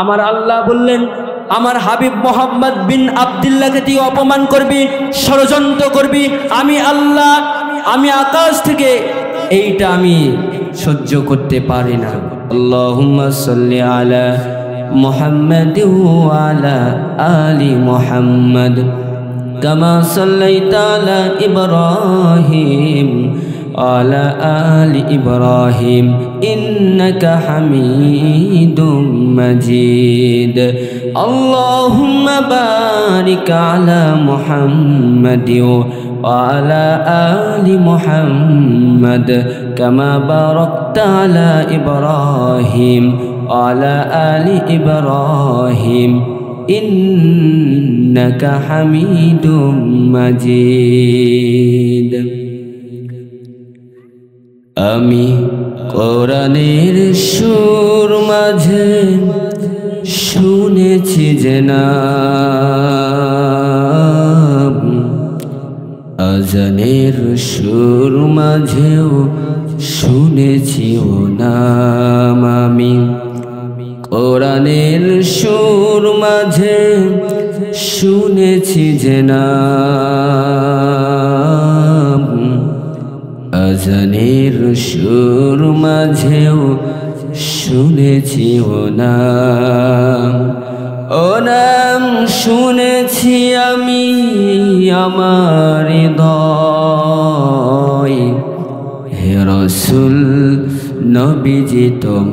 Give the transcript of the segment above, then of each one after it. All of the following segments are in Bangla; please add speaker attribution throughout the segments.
Speaker 1: আমার আল্লাহ বললেন, আমার হাবিব মোহাম্মদ বিন আব্দুল্লাহকে তুই অপমান করবি, ষড়যন্ত্র করবি, আমি আল্লাহ, আমি আকাশ থেকে এইটা আমি সহ্য করতে পারি না। আল্লাহুম্মা সাল্লি আলা মুহাম্মাদ ওয়া আলা আলি মুহাম্মাদ কামা সাল্লাইতা আলা ইব্রাহিম وعلى آل إبراهيم إنك حميد مجيد اللهم بارك على محمد وعلى آل محمد كما باركت على إبراهيم وعلى آل إبراهيم إنك حميد مجيد আমি কোরআনের সুর মাঝে শুনেছি যে নাম, আজানের সুর মাঝেও শুনেছি ও নাম। আমি কোরআনের সুর মাঝে শুনেছি যে নাম, আজানের সুর মাঝেও শুনেছি ও নাম। ও নাম শুনেছি আমি আমার হৃদয়, হে রাসূল নবীজি তোমায়,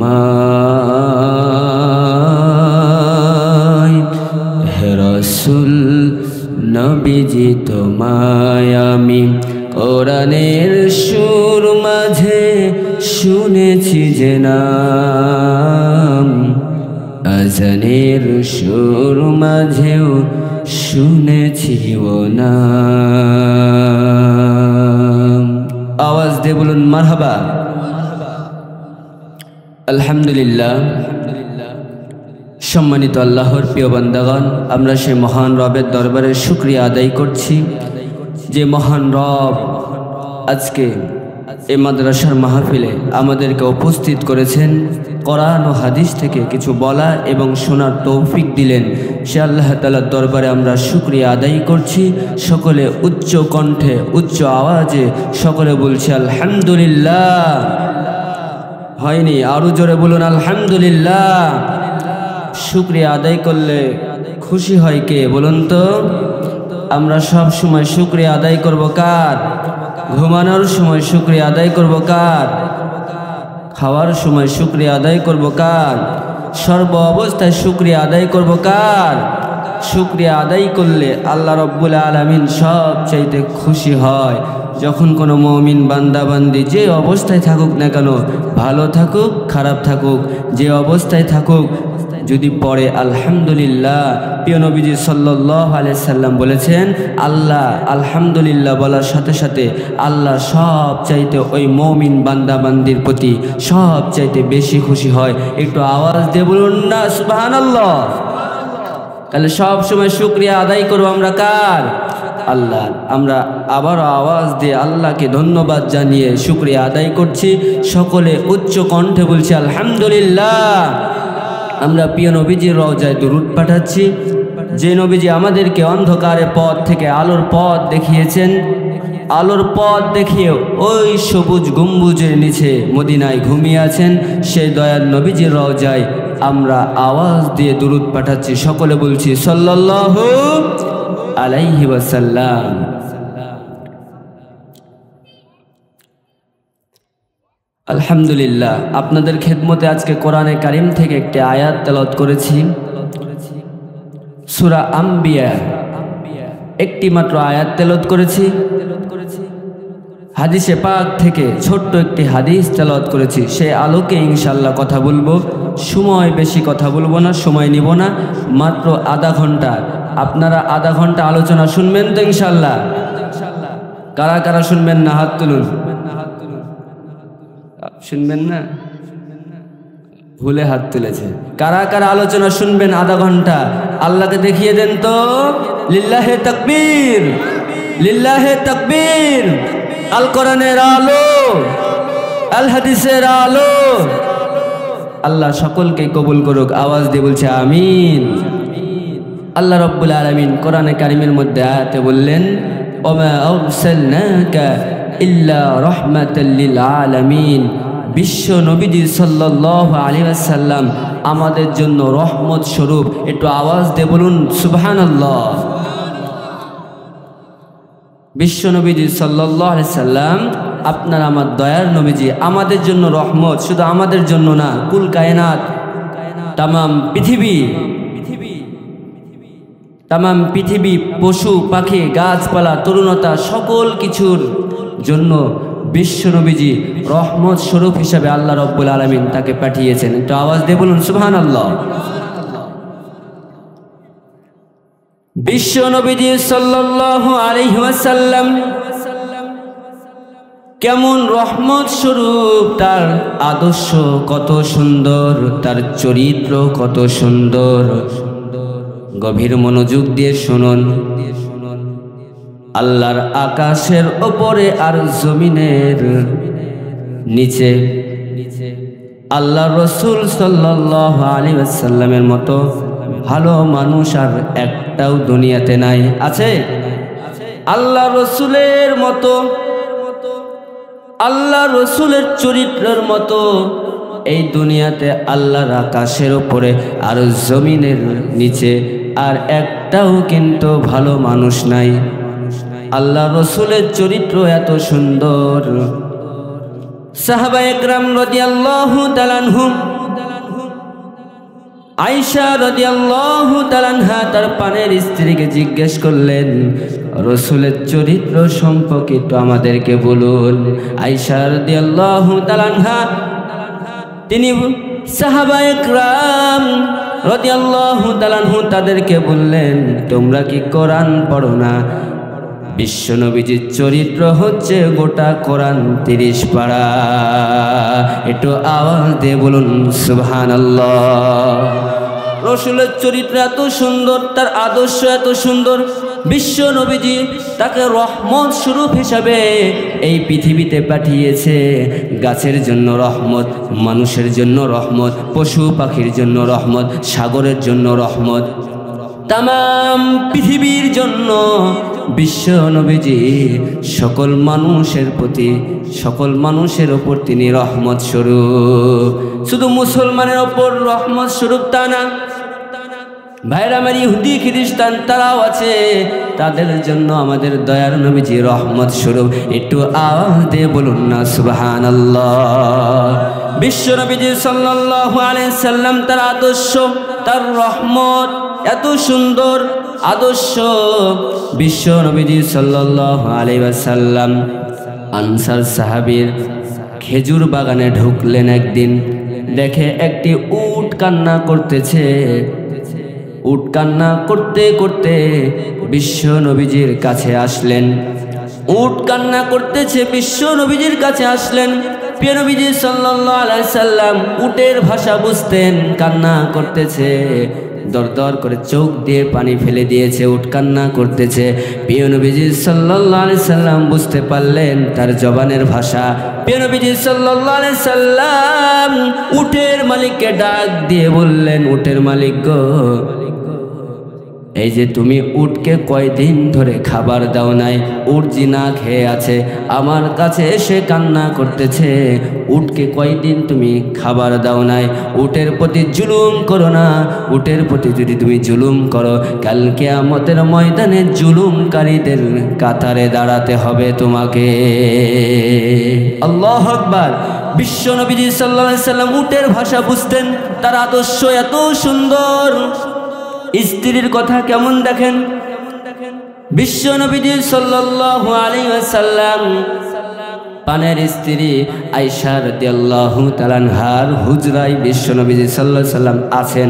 Speaker 1: হে রাসূল নবীজি তোমায় আমি কোরআনের সুর মাঝে শুনেছি যে নাম, আজানের সুর মাঝেও শুনেছি ও নাম। আওয়াজ দিয়ে বলুন মারহাবা। আলহামদুলিল্লাহ। সম্মানিত আল্লাহর প্রিয় বান্দাগণ, আমরা সেই মহান রবের দরবারে শুকরিয়া আদায় করছি যে মহান রব আজকে এই মাদ্রাসার মাহফিলে আমাদেরকে উপস্থিত করেছেন, কোরআন ও হাদিস থেকে কিছু বলা এবং শোনার তৌফিক দিলেন। সে আল্লাহ তাআলার দরবারে আমরা শুকরিয়া আদায় করছি। সকলে উচ্চ কণ্ঠে উচ্চ আওয়াজে সকলে বলছি আলহামদুলিল্লাহ। হয়নি? আরো জোরে বলুন আলহামদুলিল্লাহ। শুকরিয়া আদায় করলে খুশি হয় কে বলুন তো? আমরা সব সময় শুকরিয়া আদায় করব কার? ঘুমানোর সময় শুকরিয়া আদায় করব কার? খাওয়ার সময় শুকরিয়া আদায় করব কার? সর্ব অবস্থায় শুকরিয়া আদায় করব কার? শুকরিয়া আদায় করলে আল্লাহ রব্বুল আলামিন সব চাইতে খুশি হয়। যখন কোনো মুমিন বান্দা বান্দি যে অবস্থায় থাকুক না কেন, ভালো থাকুক খারাপ থাকুক, যে অবস্থায় থাকুক, যদি পড়ে আলহামদুলিল্লাহ, প্রিয় নবীজি সাল্লাল্লাহু আলাইহি সাল্লাম বলেছেন, আল্লাহ আলহামদুলিল্লাহ বলার সাথে সাথে আল্লাহ সব চাইতে ওই মুমিন বান্দা বান্দির প্রতি সব চাইতে বেশি খুশি হয়। একটু আওয়াজ দিয়ে বলুন না সুবহানাল্লাহ। তাহলে সব সময় শুকরিয়া আদায় করব আমরা কার? আল্লাহ। আমরা আবারও আওয়াজ দিয়ে আল্লাহকে ধন্যবাদ জানিয়ে শুকরিয়া আদায় করছি। সকলে উচ্চ কণ্ঠে বলছি আলহামদুলিল্লাহ। আমরা প্রিয় নবীজির রওজায় দুরূদ পাঠাচ্ছি, যে নবীজি আমাদেরকে অন্ধকারের পথ থেকে আলোর পথ দেখিয়েছেন। আলোর পথ দেখিয়ে ওই সবুজ গম্বুজের নিচে মদিনায় ঘুমিয়ে আছেন, সেই দয়ার নবীজির রওজায় আমরা আওয়াজ দিয়ে দুরূদ পাঠাচ্ছি। সকলে বলছি সাল্লাল্লাহু আলাইহি ওয়াসাল্লাম। আলহামদুলিল্লাহ। আপনাদের খেদমতে আজকে কোরআনে কারিম থেকে একটি আয়াত তেলাওয়াত করেছি, সূরা আম্বিয়া একটি মাত্র আয়াত তেলাওয়াত করেছি। হাদিসে পাক থেকে ছোট্ট একটি হাদিস তেলাওয়াত করেছি। সেই আলোকে ইনশাআল্লাহ কথা বলবো। সময় বেশি কথা বলবো না, সময় নিব না, মাত্র আধা ঘন্টা। আপনারা আধা ঘন্টা আলোচনা শুনবেন তো ইনশাআল্লাহ? কারা কারা শুনবেন না হাত তুলুন। শুনবেন না? ভুলে হাত তুলেছে। কারা কারা আলোচনা শুনবেন আধা ঘন্টা? আল্লাহকে দেখিয়ে দেন তো। লিল্লাহে তাকবীর, লিল্লাহে তাকবীর। আল কোরআনের আলো, আল হাদিসের আলো, আল্লাহ সকলকে কবুল করুক। আওয়াজ দিয়ে বলছে আমিন। আল্লাহ রাব্বুল আলামিন কোরআনে কারিমের মধ্যে আয়াতে বললেন, ওমা আরসালনাকা ইল্লা রাহমাতাল লিল আলামিন। বিশ্ব নবীজি সাল্লাল্লাহু আলাইহি ওয়াসাল্লাম আমাদের জন্য রহমত স্বরূপ। একটু আওয়াজ দিয়ে বলুন সুবহানাল্লাহ। বিশ্ব নবীজি সাল্লাল্লাহু আলাইহি সাল্লাম আপনার আমার দয়ার নবীজি আমাদের জন্য রহমত, শুধু আমাদের জন্য না, কুল কায়নাত তামাম পৃথিবী পশু পাখি গাছপালা তরুণতা সকল কিছুর জন্য বিশ্ব নবীজি রহমত স্বরূপ হিসাবে আল্লাহ রাব্বুল আলামিন তাকে পাঠিয়েছেন। একটু আওয়াজ দিয়ে বলুন সুবহানাল্লাহ। বিশ্ব নবীজি সাল্লাল্লাহু আলাইহি ওয়াসাল্লাম কেমন রহমত স্বরূপ, তার আদর্শ কত সুন্দর, তার চরিত্র কত সুন্দর। গভীর মনোযোগ দিয়ে শুনুন। আল্লাহর আকাশের ওপরে আর জমিনের নিচে আল্লাহ রসুল সাল্লাল্লাহু আলাইহি ওয়াসাল্লামের মতো ভালো মানুষ আর একটাও দুনিয়াতে নাই। আছে? আল্লাহ রসুলের মতো, আল্লাহ রসুলের চরিত্রের মতো এই দুনিয়াতে আল্লাহর আকাশের ওপরে আর জমিনের নিচে আর একটাও কিন্তু ভালো মানুষ নাই। আল্লাহ রসুলের চরিত্র এত সুন্দর। সাহাবায়ে কেরাম রাদিয়াল্লাহু তাআলা আনহুম, আয়েশা রাদিয়াল্লাহু তাআলা আনহা তার পানের স্ত্রীকে জিজ্ঞেস করলেন, রসুলের চরিত্র সম্পর্কে তো আমাদেরকে বলুন। আয়েশা রাদিয়াল্লাহু তাআলা আনহা তিনি সাহাবায়ে কেরাম রাদিয়াল্লাহু তাআলা আনহু তাদেরকে বললেন, তোমরা কি কোরআন পড়ো না? বিশ্ব নবীজির চরিত্র হচ্ছে গোটা কোরআন 30 পারা। একটু আওয়াজ দিয়ে বলুন সুবহানাল্লাহ। রসুলের চরিত্র এত সুন্দর, তার আদর্শ এত সুন্দর, বিশ্ব নবীজি তাকে রহমত স্বরূপ হিসাবে এই পৃথিবীতে পাঠিয়েছে। গাছের জন্য রহমত, মানুষের জন্য রহমত, পশু পাখির জন্য রহমত, সাগরের জন্য রহমত, তামাম পৃথিবীর জন্য বিশ্ব নবীজি সকল মানুষের প্রতি, সকল মানুষের ওপর তিনি রহমত স্বরূপ। শুধু মুসলমানের ওপর রহমত স্বরূপ তা না, ভাইরা আমার ইহুদি খ্রিস্টান তারাও আছে, তাদের জন্য আমাদের দয়ার নবীজি রহমত স্বরূপ। একটু আওয়াজ দিয়ে বলুন না সুবহানাল্লাহ। বিশ্ব নবীজি সাল্লাল্লাহু আলাইহি সাল্লাম তার আদর্শ, তার রহমত এত সুন্দর আদর্শ। বিশ্ব নবীজি সাল্লাল্লাহু আলাইহি ওয়াসাল্লাম আনসার সাহাবীর খেজুর বাগানে ঢুকলেন একদিন, দেখে একটি উট কান্না করতেছে। উট কান্না করতে করতে বিশ্ব নবীজির কাছে আসলেন। উট কান্না করতেছে, বিশ্ব নবীজির কাছে আসলেন। প্রিয় নবীজি সাল্লাল্লাহু আলাইহি সাল্লাম উটের ভাষা বুঝতেন, কান্না করতেছে, দর দর করে চোখ দিয়ে পানি ফেলে দিয়েছে, উট কান্না করতেছে। প্রিয় নবীজি সাল্লাল্লাহু আলাইহি সাল্লাম বুঝতে পারলেন তার জবানের ভাষা। প্রিয় নবীজি সাল্লাল্লাহু আলাইহি সাল্লাম উটের মালিককে ডাক দিয়ে বললেন, উটের মালিক গো, এই যে তুমি উটকে কয়দিন ধরে খাবার দাও নাই, উট জি না খেয়ে আছে, আমার কাছে এসে কান্না করতেছে, উটকে কয়দিন তুমি খাবার দাও নাই। উটের প্রতি জুলুম করো না, উটের প্রতি যদি তুমি জুলুম করো, কাল কিয়ামতের ময়দানে জুলুমকারীদের কাতারে দাঁড়াতে হবে তোমাকে। আল্লাহু আকবার। বিশ্ব নবীজি সাল্লাল্লাহু আলাইহি সাল্লাম উটের ভাষা বুঝতেন, তার আদর্শ এত সুন্দর। স্ত্রীর কথা কেমন দেখেন, বিশ্ব নবীজি সাল্লাল্লাহু আলাইহি ওয়াসাল্লাম পানের স্ত্রী আয়েশা রাদিয়াল্লাহু তাআলা আনহার হুজরায় বিশ্ব নবীজি সাল্লাল্লাহু আলাইহি ওয়াসাল্লাম আছেন।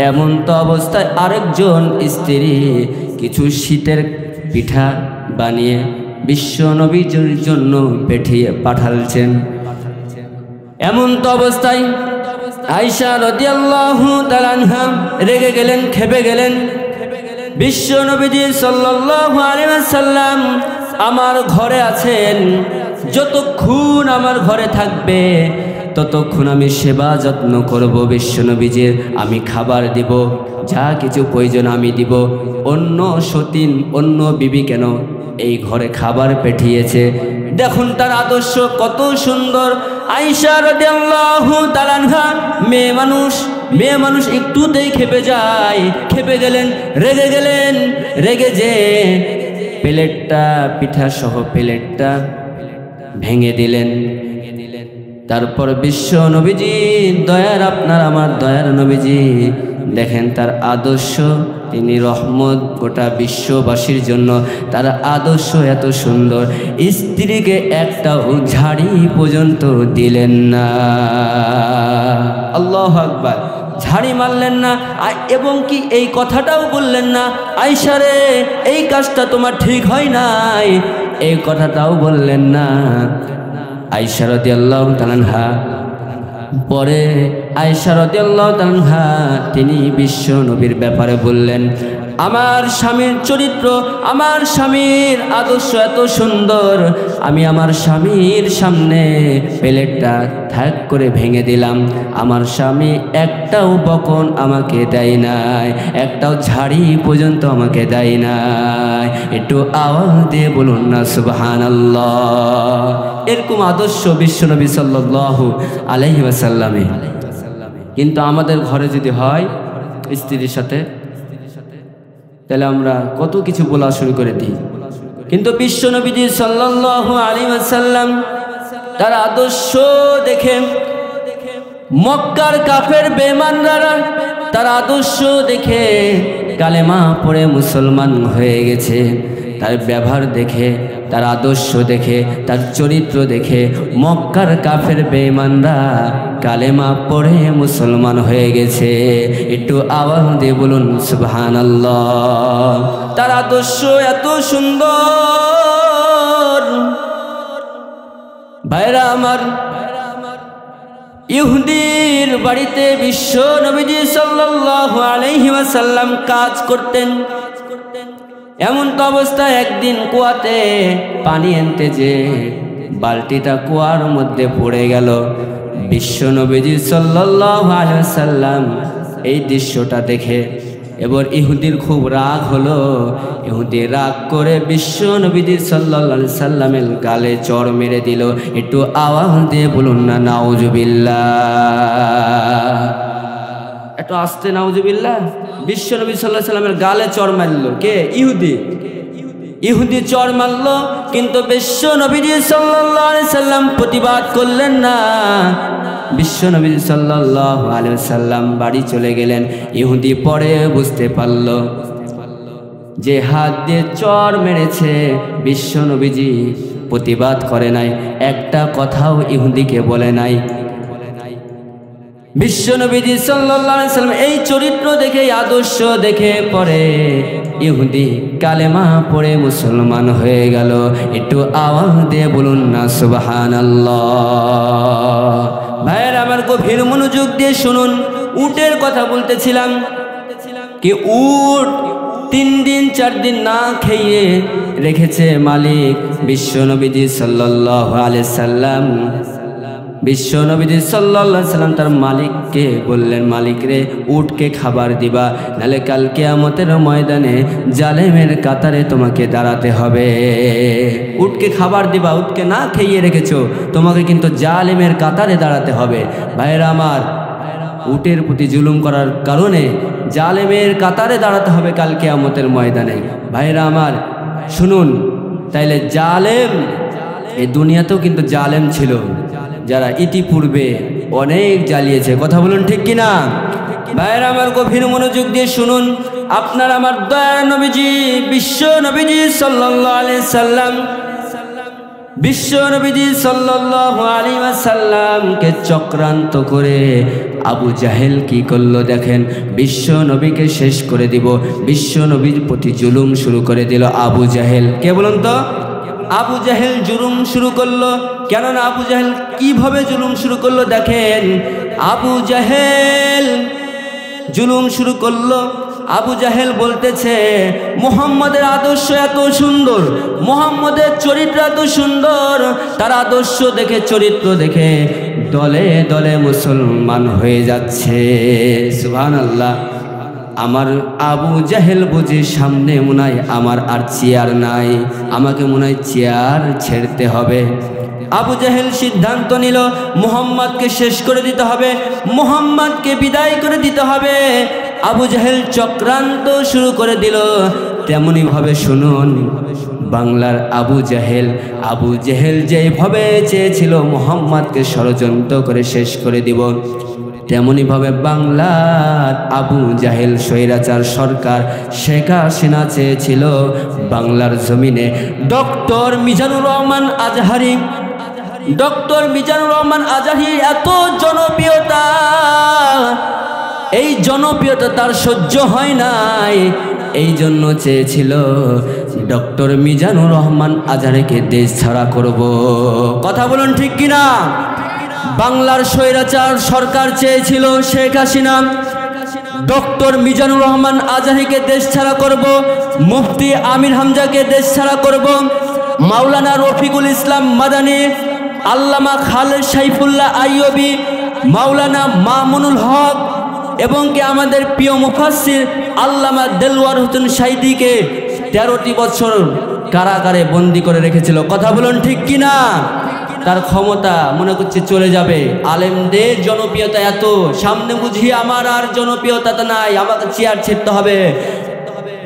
Speaker 1: এমন তো অবস্থায় আরেকজন স্ত্রী কিছু শীতের পিঠা বানিয়ে বিশ্ব নবীজির জন্য পাঠালছেন। এমন তো অবস্থায় আয়েশা রাদিয়াল্লাহু তাআলা আনহা রেগে গেলেন, খেপে গেলেন। বিশ্ব নবীজি সাল্লাল্লাহু আলাইহি ওয়াসাল্লাম আমার ঘরে আছেন, যতক্ষণ আমার ঘরে থাকবে ততক্ষণ আমি সেবা যত্ন করব বিশ্বনবীজির, আমি খাবার দিব, যা কিছু প্রয়োজন আমি দিব। অন্য সতীন অন্য বিবি কেন এই ঘরে খাবার পাঠিয়েছে, দেখুন তার আদর্শ কত সুন্দর। আয়েশা রাদিয়াল্লাহু তাআলা আনহা মেয়ে মানুষ একটুতেই খেপে যায়, খেপে গেলেন, রেগে যে প্লেটটা পিঠা সহ প্লেটটা ভেঙে দিলেন। তারপর বিশ্ব নবীজি দয়ার আপনার আমার দয়ার নবীজি দেখেন তার আদর্শ, তিনি রহমত গোটা বিশ্ববাসীর জন্য, তার আদর্শ এত সুন্দর, স্ত্রীকে একটাও ঝাড়ি পর্যন্ত দিলেন না। আল্লাহু আকবার, ঝাড়ি মারলেন না, এবং কি এই কথাটাও বললেন না আয়েশা রে এই কাজটা তোমার ঠিক হয় নাই, এই কথাটাও বললেন না। আয়েশা রাদিয়াল্লাহু তাআলা আনহা পরে আয়েশা রাদিয়াল্লাহু তাআলা আনহা তিনি বিশ্ব নবীর ব্যাপারে বললেন, আমার স্বামীর চরিত্র, আমার স্বামীর আদর্শ এত সুন্দর, আমি আমার স্বামীর সামনে প্লেটটা ঠাক করে ভেঙে দিলাম, আমার স্বামী একটাও বকন আমাকে দেয় নাই, একটাও ঝাড়ি পর্যন্ত আমাকে দেয় নাই। একটু আওয়াজ দিয়ে বলুন না সুবহানাল্লাহ। এরকম আদর্শ বিশ্বনবী সাল্লাল্লাহু আলাইহি ওয়াসাল্লামে। কিন্তু আমাদের ঘরে যদি হয় স্ত্রীর সাথে, তাহলে আমরা কত কিছু বলা শুরু করে দিই। কিন্তু বিশ্বনবীজি সাল্লাল্লাহু আলাইহি ওয়াসাল্লাম তার আদর্শ দেখে মক্কার কাফের বেঈমানরা তার আদর্শ দেখে কালেমা পড়ে মুসলমান হয়ে গেছে। তার ব্যবহার দেখে, তার আদর্শ দেখে, তার চরিত্র দেখে মক্কার কাফের বেঈমানরা কালেমা পড়ে মুসলমান হয়ে গেছে। একটু আওয়াজ দিয়ে বলুন সুবহানাল্লাহ। তার আদর্শ এত সুন্দর, ভাইরা আমার, ইহুদির বাড়িতে বিশ্ব নবীজি সাল্লাল্লাহু আলাইহি ওয়াসাল্লাম কাজ করতেন। এমন তো অবস্থায় একদিন কুয়াতে পানি আনতে যে বালতিটা কুয়ার মধ্যে পড়ে গেল। বিশ্ব নবীজি সাল্লাল্লাহু আলাইহি ওয়াসাল্লাম এই দৃশ্যটা দেখে এবার ইহুদির খুব রাগ হলো। ইহুদি রাগ করে বিশ্ব নবীজি সাল্লাল্লাহু আলাইহি ওয়াসাল্লামের গালে চড় মেরে দিল। একটু আওয়াজ দিয়ে বলুন না নাউজুবিল্লাহ, একটু আস্তে নাউজুবিল্লাহ। বিশ্ব নবী সাল্লাল্লাহু আলাইহি ওয়াসাল্লামের গালে চড় মারলো কে? ইহুদি চড় মারলো, কিন্তু বিশ্ব নবীজি সাল্লাল্লাহু আলাইহি ওয়াসাল্লাম প্রতিবাদ করলেন না। বিশ্ব নবী সাল্লাল্লাহু আলাইহি ওয়াসাল্লাম বাড়ি চলে গেলেন। ইহুদি পরে বুঝতে পারল যে হাত দিয়ে চড় মেরেছে, বিশ্ব নবীজি প্রতিবাদ করে নাই, একটা কথাও ইহুদিকে বলে নাই। বিশ্ব নবীজি সাল্লাল্লাহু আলাইহি ওয়াসাল্লাম এই চরিত্র দেখে, আদর্শ দেখে পরে ইহুদি কালেমা পড়ে মুসলমান হয়ে গেল। একটু আওয়াজ দিয়ে বলুন না সুবহানাল্লাহ। ভাইয়ের আমার গভীর মনোযোগ দিয়ে শুনুন, উটের কথা বলতেছিলাম কি উট 3 দিন 4 দিন না খেয়ে রেখেছে মালিক। বিশ্ব নবীজি সাল্লাল্লাহু আলাইহি সাল্লাম বিশ্ব নবীজি সাল্লাল্লাহু আলাইহি সাল্লাম তার মালিককে বললেন, মালিক রে উটকে খাবার দিবা, নালে কাল কিয়ামতের ময়দানে জালেমের কাতারে তোমাকে দাঁড়াতে হবে। উটকে খাবার দিবা, উটকে না খেয়ে রেখেছো, তোমাকে কিন্তু জালেমের কাতারে দাঁড়াতে হবে। ভাইরা আমার, উটের প্রতি জুলুম করার কারণে জালেমের কাতারে দাঁড়াতে হবে কাল কিয়ামতের ময়দানে। ভাইরা আমার শুনুন, তাইলে জালেম এই দুনিয়াতেও কিন্তু জালেম ছিল, যারা ইতিপূর্বে অনেক জ্বালিয়েছে। কথা বলুন ঠিক কিনা? ভাইরা আমার গভীর মনোযোগ দিয়ে শুনুন, আপনার আমার দয়ার নবীজি বিশ্ব নবীজি সাল্লাল্লাহু আলাইহি সাল্লাম বিশ্ব নবীজি সাল্লাল্লাহু আলাইহি ওয়াসাল্লামকে চক্রান্ত করে আবু জাহেল কি করলো দেখেন। বিশ্ব নবীকে শেষ করে দিব, বিশ্ব নবীর প্রতি জুলুম শুরু করে দিল আবু জাহেল। কে বলুন তো? আবু জাহেল জুলুম শুরু করলো। কেননা আবু জাহেল কিভাবে জুলুম শুরু করলো দেখেন। আবু জাহেল জুলুম শুরু করলো। আবু জাহেল বলতেছে মুহাম্মদের আদর্শ এত সুন্দর, মুহাম্মদের চরিত্র এত সুন্দর, তার আদর্শ দেখে চরিত্র দেখে দলে দলে মুসলমান হয়ে যাচ্ছে। সুবহানাল্লাহ। আমার আবু জাহেল বুঝি সামনে মনে হয় আমার আর চেয়ার নাই, আমাকে মনে হয় চেয়ার ছেড়তে হবে। আবু জাহেল সিদ্ধান্ত নিল মুহাম্মদকে শেষ করে দিতে হবে, মুহাম্মদকে বিদায় করে দিতে হবে। আবু জাহেল চক্রান্ত শুরু করে দিল। তেমনি ভাবে শুনুন, বাংলার আবু জাহেল যেভাবে চেয়েছিল মুহাম্মদকে ষড়যন্ত্র করে শেষ করে দিব, তেমনি ভাবে বাংলার আবু জাহেল স্বৈরাচার সরকার শেখ হাসিনা চেয়েছিল বাংলার জমিনে ডক্টর মিজানুর রহমান আজহারি এত জনপ্রিয়তা, এই জনপ্রিয়তা তার সহ্য হয় নাই। এই জন্য চেয়েছিল ডক্টর মিজানুর রহমান আজহারিকে দেশ ছাড়া করব। কথা বলুন ঠিক কিনা? বাংলার স্বৈরাচার সরকার চেয়েছিল শেখ হাসিনা ডক্টর মিজানুর রহমান আজহারিকে দেশ ছাড়া করব, মুফতি আমির হামজাকে দেশ ছাড়া করব, মাওলানা রফিকুল ইসলাম মাদানী, আল্লামা খালেদ সাইফুল্লাহ আইয়ুবী, মাওলানা মামুনুল হক এবং কি আমাদের প্রিয় মুফাসসির আল্লামা দেলওয়ার হোসেন সাইদিকে 13টি বছর কারাগারে বন্দী করে রেখেছিল। কথা বলুন ঠিক কিনা? তার ক্ষমতা মনে করছে চলে যাবে। আলেমদের জনপ্রিয়তা এত, সামনে বুঝি আমার আর জনপ্রিয়তা নাই, আমাকে চেয়ার ছেড়তে হবে।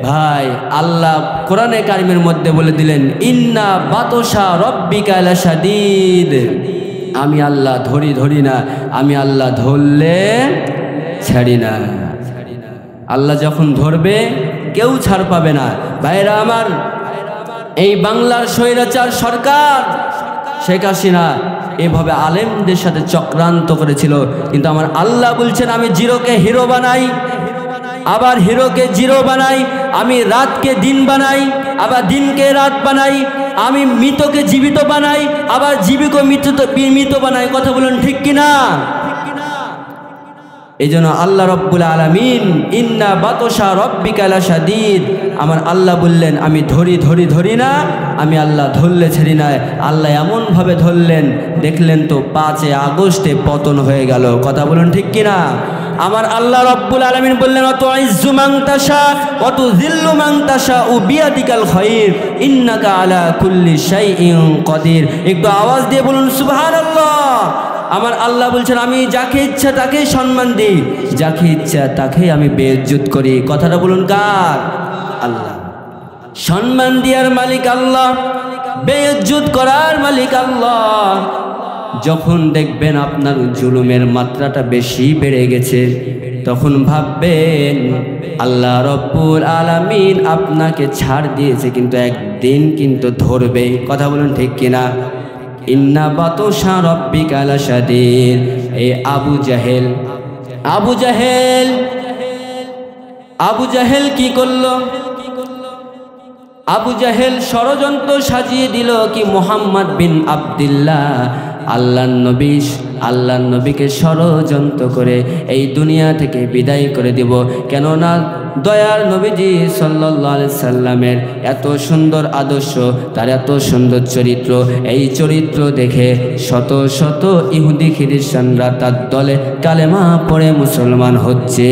Speaker 1: ভাই, আল্লাহ কোরআনে কারিমের মধ্যে বলে দিলেন, ইন্না বাতশা রব্বিকা লাশাদীদ। আমি আল্লাহ ধরি না, আমি আল্লাহ ধরলে ছাড়ি না। আল্লাহ যখন ধরবে কেউ ছাড় পাবে না। ভাইরা আমার, এই বাংলার স্বৈরাচার সরকার শেখ হাসিনা এভাবে আলেমদের সাথে চক্রান্ত করেছিল, কিন্তু আমার আল্লাহ বলছেন আমি জিরোকে হিরো বানাই, আবার হিরোকে জিরো বানাই, আমি রাতকে দিন বানাই, আবার দিনকে রাত বানাই, আমি মৃতকে জীবিত বানাই, আবার জীবিত মৃত বানাই। কথা বলুন ঠিক কিনা? এই জন্য আল্লাহ রব্বুল আলামিন ইন্না বাতশা রব্বিকা লাশাদীদ, আমার আল্লাহ বললেন আমি ধরি না, আমি আল্লাহ ধরলে ছাড়ি না। আল্লাহ এমনভাবে ধরলেন, দেখলেন তো 5 আগস্টে পতন হয়ে গেল। কথা বলুন ঠিক কিনা? আমার আল্লাহ রব্বুল আলামিন বললেন অতুইজ্জু মান তাশা ওয়া তুযিল্লু মান তাশা বিয়াদিকাল খায়র ইন্নাকা আলা কুল্লি শাইইন কাদির। একটু আওয়াজ দিয়ে বলুন সুবহানাল্লাহ। আমার আল্লাহ বলছেন আমি যাকে ইচ্ছা তাকেই সম্মান দিই, যাকে ইচ্ছা তাকেই আমি বেইজ্জত করি। কথাটা বলুন কার? আল্লাহ। সম্মান দেওয়ার মালিক আল্লাহ, বেইজ্জত করার মালিক আল্লাহ। যখন দেখবেন আপনার জুলুমের মাত্রাটা বেশি বেড়ে গেছে, তখন ভাববেন আল্লাহ রব্বুল আলামিন আপনাকে ছাড় দিয়েছে, কিন্তু একদিন কিন্তু ধরবে। কথা বলুন ঠিক কিনা? ইন্না বাতশা রব্বিকা লাশাদীদ। এই আবু জাহেল কি করলো? আবু জাহেল ষড়যন্ত্র সাজিয়ে দিল কি মুহাম্মদ বিন আব্দুল্লাহ আল্লাহর নবীকে ষড়যন্ত্র করে এই দুনিয়া থেকে বিদায় করে দিব। কেননা দয়ার নবীজি সাল্লাল্লাহু আলাইহি সাল্লামের এত সুন্দর আদর্শ, তার এত সুন্দর চরিত্র, এই চরিত্র দেখে শত শত ইহুদি খ্রিস্টানরা তার দলে কালেমা পড়ে মুসলমান হচ্ছে।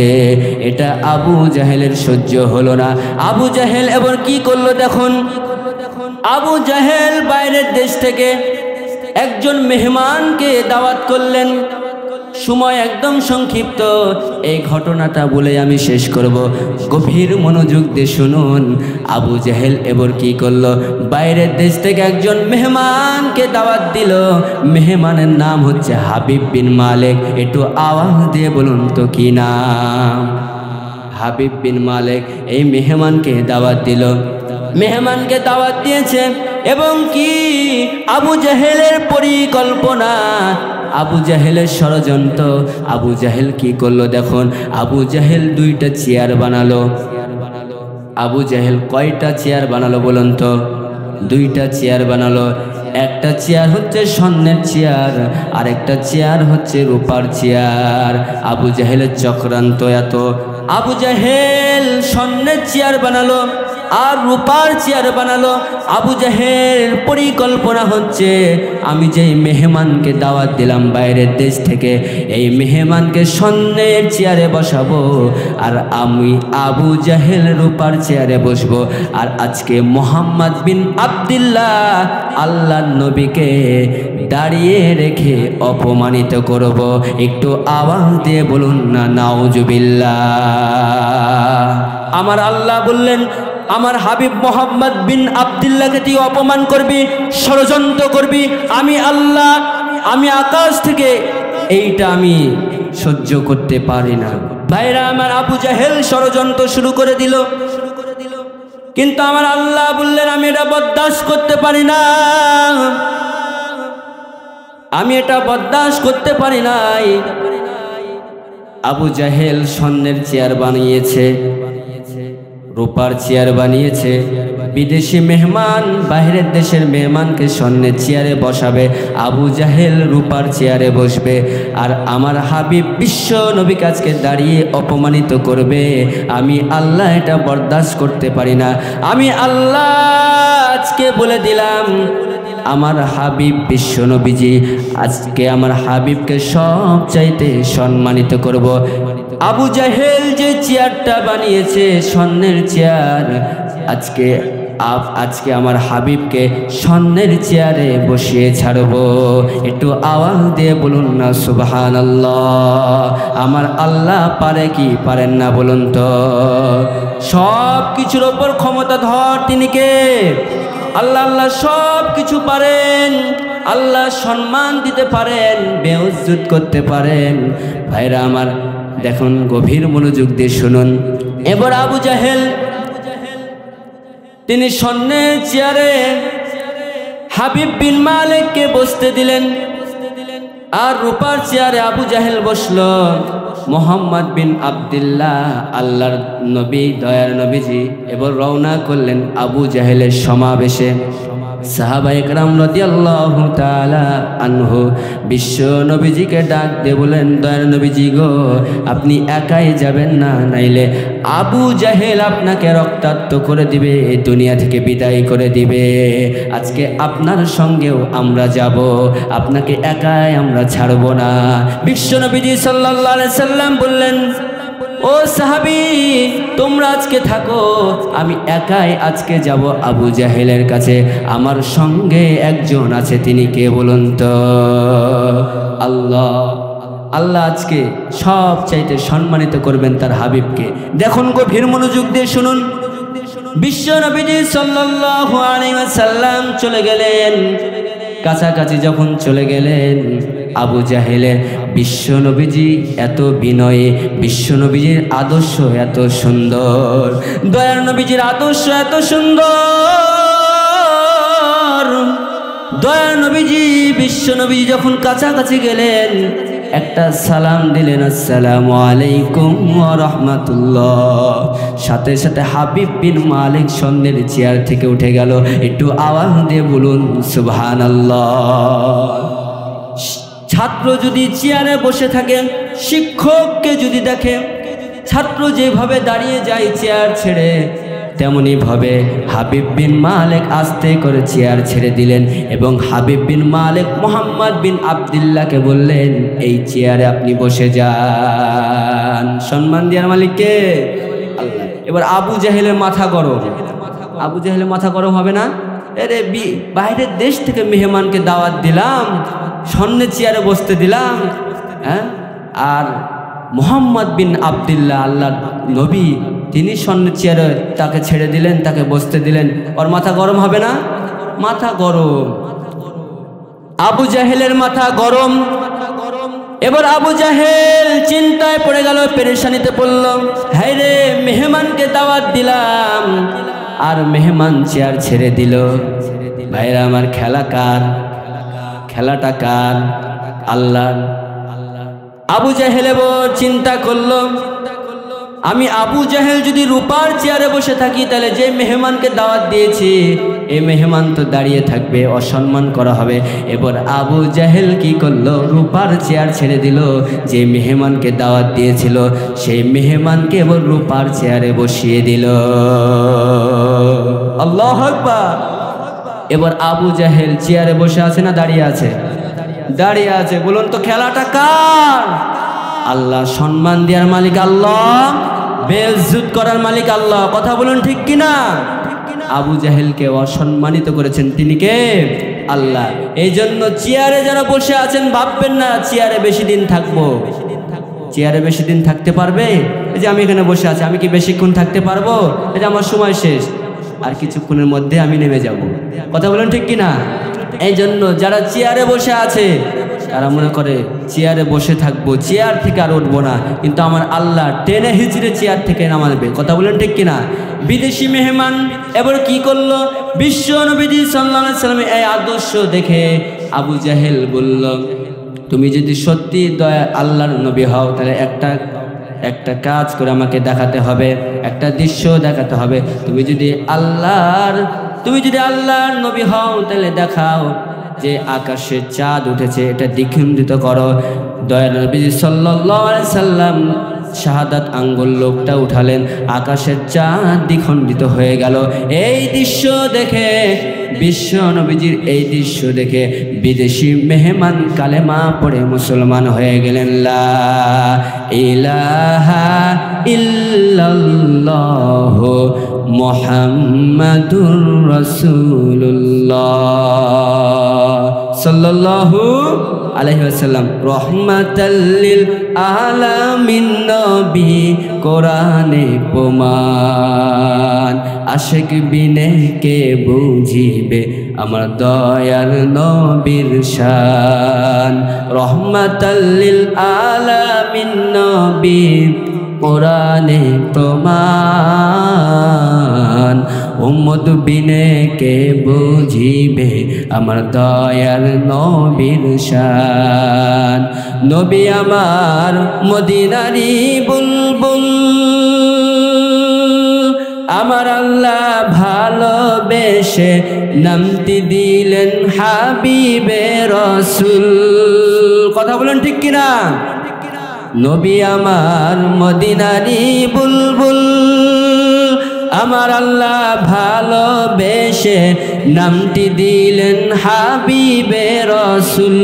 Speaker 1: এটা আবু জাহেলের সহ্য হলো না। আবু জাহেল এবার কি করলো দেখুন। আবু জাহেল বাইরের দেশ থেকে একজন মেহমানকে দাওয়াত করলেন। সময় একদম সংক্ষিপ্ত, এই ঘটনাটা বলে আমি শেষ করব, গভীর মনোযোগ দিয়ে শুনুন। আবু জাহেল এবার কি করলো? বাইরের দেশ থেকে একজন মেহমানকে দাওয়াত দিল। মেহমানের নাম হচ্ছে হাবিব বিন মালিক। একটু আওয়াজ দিয়ে বলুন তো কি নাম? হাবিব বিন মালিক এই মেহমানকে দাওয়াত দিল। মেহমানকে দাওয়াত দিয়েছে এবং কি আবু জাহেলের পরিকল্পনা, আবু জাহেলের ষড়যন্ত্র। আবু জাহেল কি করলো দেখুন। আবু জাহেল 2টা চেয়ার বানালো। আবু জাহেল কয়টা চেয়ার বানালো বলুন তো? 2টা চেয়ার বানালো। একটা চেয়ার হচ্ছে স্বর্ণের চেয়ার, আর একটা চেয়ার হচ্ছে রূপার চেয়ার। আবু জাহেলের চক্রান্ত এত। আবু জাহেল স্বর্ণের চেয়ার বানালো, আর রূপার চেয়ার বানালো। আবু জাহেল পরিকল্পনা হচ্ছে, আমি যেই মেহমানকে দাওয়াত দিলাম বাইরের দেশ থেকে, এই মেহমানকে স্বর্ণের চেয়ারে বসাবো, আর আমি আবু জাহেল রূপার চেয়ারে বসবো। আর আজকে মুহাম্মদ বিন আব্দুল্লাহ আল্লাহর নবীকে দাঁড়িয়ে রেখে অপমানিত করব। একটু আওয়াজ দিয়ে বলুন না নাউজুবিল্লাহ। আমার আল্লাহ বললেন, আমার হাবিব মোহাম্মদ বিন আব্দুল্লাহকে তুই অপমান করবি, ষড়যন্ত্র করবি, আমি আল্লাহ, আমি আকাশ থেকে এইটা আমি সহ্য করতে পারি না। ভাইরা আমার, আবু জাহেল ষড়যন্ত্র শুরু করে দিল, কিন্তু আমার আল্লাহ বললেন, আমি এটা বরদাস্ত করতে পারি না, আমি এটা বরদাস্ত করতে পারি নাই। আবু জাহেল স্বর্ণের চেয়ার বানিয়েছে, রূপার চেয়ার বানিয়েছে। বিদেশি মেহমান, বাইরের দেশের মেহমানকে স্বর্ণের চেয়ারে বসাবে, আবু জাহেল রূপার চেয়ারে বসবে। আর আমার হাবিব বিশ্ব নবী কাজকে দাঁড়িয়ে অপমানিত করবে। আমি আল্লাহ এটা বরদাস্ত করতে পারি না। আমি আল্লাহ আজকে বলে দিলাম, আমার হাবিব বিশ্ব নবীজি, আজকে আমার হাবিবকে সব চাইতে সম্মানিত করব। আবু জাহেল যে চেয়ারটা বানিয়েছে স্বর্ণের চেয়ার, আজকে আমার হাবিবকে স্বর্ণের চেয়ারে বসিয়ে ছাড়ব। একটু আওয়াজ দিয়ে বলুন না সুবহানাল্লাহ। আমার আল্লাহ পারে কি পারেন না বলুন তো? সব কিছুর ওপর ক্ষমতাধর তিনি কে? আল্লাহ। আল্লাহ সব কিছু পারেন, আল্লাহ সম্মান দিতে পারেন, বেইজ্জত করতে পারেন। ভাইরা আমার, দেখুন গভীর মনোযোগ দিয়ে শুনুন। এবার আবু জাহেল তিনি স্বর্ণের চেয়ারে হাবিব বিন মালিককে বসতে দিলেন, আর রূপার চেয়ারে আবু জাহেল বসলো মোহাম্মদ বিন আব্দুল্লাহ আল্লাহর নবী, দয়ার নবীজি এবার রওনা করলেন আবু জাহেলের সমাবেশে। সাহাবায়ে কেরাম রাদিয়াল্লাহু তাআলা আনহু বিশ্ব নবীজিকে ডাক দিয়ে বলেন, দয়ার নবীজি গো, আপনি একাই যাবেন না, নাইলে আবু জাহেল আপনাকে রক্তাক্ত করে দিবে, দুনিয়া থেকে বিদায় করে দিবে। আজকে আপনার সঙ্গেও আমরা যাব, আপনাকে একাই আমরা ছাড়ব না। বিশ্ব নবীজি সাল্লাল্লাহু আলাইহি সাল্লাম বললেন, ও সাহাবী, তোমরা আজকে থাকো, আমি একাই আজকে যাব আবু জাহেলের কাছে। আমার সঙ্গে একজন আছে, তিনি কে বলুন তো? আল্লাহ। আল্লাহ আজকে সব চাইতে সম্মানিত করবেন তার হাবিবকে। দেখুন গভীর মনোযোগ দিয়ে শুনুন। বিশ্ব নবীজি সাল্লাল্লাহু আলাইহি ওয়াসাল্লাম চলে গেলেন, কাছাকাছি যখন চলে গেলেন, আবু জাহেলের বিশ্ব নবীজি এত বিনয়ী, বিশ্ব নবীজির আদর্শ এত সুন্দর, দয়ার নবীজির আদর্শ এত সুন্দর। দয়ার নবীজি, বিশ্ব নবীজি যখন কাছাকাছি গেলেন, একটা সালাম দিলেন, আসসালামু আলাইকুম ওয়া রাহমাতুল্লাহ। সাথে সাথে হাবিব বিন মালিক স্বর্ণের চেয়ার থেকে উঠে গেল। একটু আওয়াজ দিয়ে বলুন সুবহানাল্লাহ। ছাত্র যদি চেয়ারে বসে থাকে, শিক্ষককে যদি দেখে ছাত্র যেভাবে দাঁড়িয়ে যায় চেয়ার ছেড়ে, তেমনি ভাবে হাবিব বিন মালিক আস্তে করে চেয়ার ছেড়ে দিলেন এবং হাবিব বিন মালিক মোহাম্মদ বিন আব্দুল্লাহকে বললেন, এই চেয়ারে আপনি বসে যান। সম্মান দেওয়ার মালিককে আল্লাহ। এবার আবু জাহেলের মাথা গরম। আবু জাহেলের মাথা গরম হবে না? আরে বাইরের দেশ থেকে মেহমানকে দাওয়াত দিলাম, স্বর্ণের চেয়ারে বসতে দিলাম, হ্যাঁ, আর মোহাম্মদ বিন আব্দুল্লাহ আল্লাহর নবী, তিনি স্বর্ণের চেয়ারে তাকে ছেড়ে দিলেন, তাকে বসতে দিলেন। ওর মাথা গরম হবে না? মাথা গরম। আবু জাহেলের মাথা গরম। এবার আবু জাহেল চিন্তায় পড়ে গেল, পেরেশানিতে পড়ল। হায় রে, মেহমানকে দাওয়াত দিলাম আর মেহমান চেয়ার ছেড়ে দিল। ভাইরা আমার, খেলা কার? খেলাটা কার? আল্লাহ। আবু জাহেল এবার চিন্তা করলো, আমি আবু জাহেল যদি রূপার চেয়ারে বসে থাকি তাহলে যে মেহমানকে দাওয়াত দিয়েছি এই মেহমান তো দাঁড়িয়ে থাকবে, অসম্মান করা হবে। এবার আবু জাহেল কি করলো? রূপার চেয়ার ছেড়ে দিল। যে মেহমানকে দাওয়াত দিয়েছিল সেই মেহমানকে এবার রূপার চেয়ারে বসিয়ে দিল। আল্লাহু আকবার। এবার আবু জাহেল চেয়ারে বসে আছে না দাঁড়িয়ে আছে? দাঁড়িয়ে আছে। বলুন তো খেলাটা কার? আল্লাহ। সম্মান দেওয়ার মালিক আল্লাহ, বেইজ্জত করার মালিক আল্লাহ। কথা বলুন ঠিক কিনা? আবু জাহেলকে অসম্মানিত করেছেন তিনি কে? আল্লাহ। এই জন্য চেয়ারে যারা বসে আছেন ভাববেন না চেয়ারে বেশি দিন থাকবো। চেয়ারে বেশি দিন থাকতে পারবে? এই যে আমি এখানে বসে আছি, আমি কি বেশিক্ষণ থাকতে পারবো? এই যে আমার সময় শেষ, আর কিছুক্ষণের মধ্যে আমি নেমে যাব। কথা বলুন ঠিক কিনা? এই জন্য যারা চেয়ারে বসে আছে তারা মনে করে চেয়ারে বসে থাকবো, চেয়ার থেকে আর উঠবো না, কিন্তু আমার আল্লাহ টেনে হিচড়ে চেয়ার থেকে নামাবে। কথা বলেন ঠিক কিনা? বিদেশি মেহমান এবার কি করলো? বিশ্ব নবীজি সাল্লাল্লাহু আলাইহি ওয়াসাল্লামের এই আদর্শ দেখে আবু জাহেল বলল, তুমি যদি সত্যি দয়া আল্লাহর নবী হও তাহলে একটা কাজ করে আমাকে দেখাতে হবে, একটা দৃশ্য দেখাতে হবে। তুমি যদি আল্লাহর নবী হও তাহলে দেখাও যে আকাশে চাঁদ উঠেছে, এটা দ্বিখণ্ডিত করো। দয়াল নবী সাল্লাল্লাহু আলাইহি সাল্লাম শাহাদাত আঙ্গুল লোকটা উঠালেন, আকাশের চাঁদ দ্বিখণ্ডিত হয়ে গেল। এই দৃশ্য দেখে বিশ্ব নবীজির এই দৃশ্য দেখে বিদেশি মেহমান কালেমা পড়ে মুসলমান হয়ে গেলেন। লা ইলাহা ইল্লাল্লাহু মুহাম্মাদুর রাসূলুল্লাহ সাল্লাল্লাহু আলাইহি ওয়াসাল্লাম। রহমাতাল লিল আলামিন নবী কোরআনে প্রমাণ, আশিক বিনে কে বুঝিবে আমার দয়াল নবীর শান। রহমাতাল লিল আলামিন নবী কোরআনে প্রমাণ, উম্মত বিনে কে বুঝিবে আমার দয়াল নবীর শান। নবী আমার মদিনারি বুলবুল, আমার আল্লাহ ভালোবেসে নামটি দিলেন হাবিবে রসুল। কথা বলেন ঠিক কিনা? নবী আমার মদিনারি বুলবুল, আমার আল্লাহ ভালোবেসে নামটি দিলেন হাবিবে রসুল।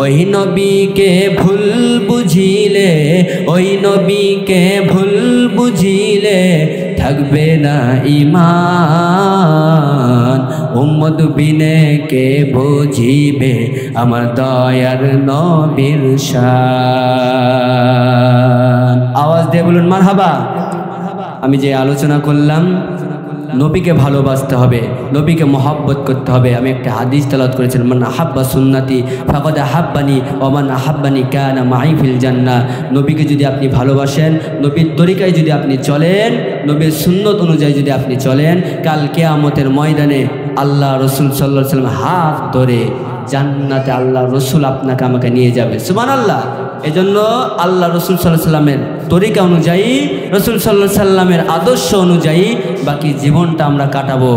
Speaker 1: ওই নবীকে ভুল বুঝিলে, ওই নবীকে ভুল বুঝিলে থাকবে না ঈমান। উম্মত বিনে কে বুঝিবে আমার দয়ার নবীর শান। আওয়াজ দিয়ে বলুন মারহাবা। আমি যে আলোচনা করলাম নবীকে ভালোবাসতে হবে, নবীকে মহব্বত করতে হবে। আমি একটা হাদিস তেলাওয়াত করেছিলাম, মান আহাব্বা সুন্নতি ফাকাদ আহাব্বানি ওয়া মান আহাব্বানি কানা মাই ফিল জান্নাহ। নবীকে যদি আপনি ভালোবাসেন, নবীর তরিকায় যদি আপনি চলেন, নবীর সুন্নত অনুযায়ী যদি আপনি চলেন, কাল কিয়ামতের ময়দানে আল্লাহ রসুল সাল্লাল্লাহু আলাইহি ওয়াসাল্লাম হাত ধরে জান্নাতে আল্লাহ রসুল আপনাকে আমাকে নিয়ে যাবে। সুবহানাল্লাহ। এজন্য আল্লাহ রসুল সাল্লাল্লাহু আলাইহি ওয়াসাল্লামের তরিকা অনুযায়ী, রসুল সাল্লাল্লাহু আলাইহি ওয়াসাল্লামের আদর্শ অনুযায়ী বাকি জীবনটা আমরা কাটাবো।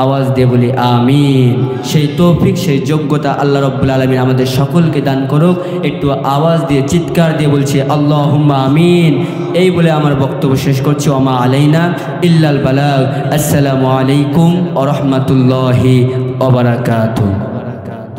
Speaker 1: আওয়াজ দিয়ে বলি আমিন। সেই তৌফিক, সেই যোগ্যতা আল্লাহ রাব্বুল আলামিন আমাদের সকলকে দান করুক। একটু আওয়াজ দিয়ে চিৎকার দিয়ে বলছি আল্লাহুম্মা আমিন। এই বলে আমার বক্তব্য শেষ করছি। ওমা আলাইনা ইল্লাল বালাগ। আসসালামু আলাইকুম ওয়া রাহমাতুল্লাহি ওয়া বারাকাতুহু।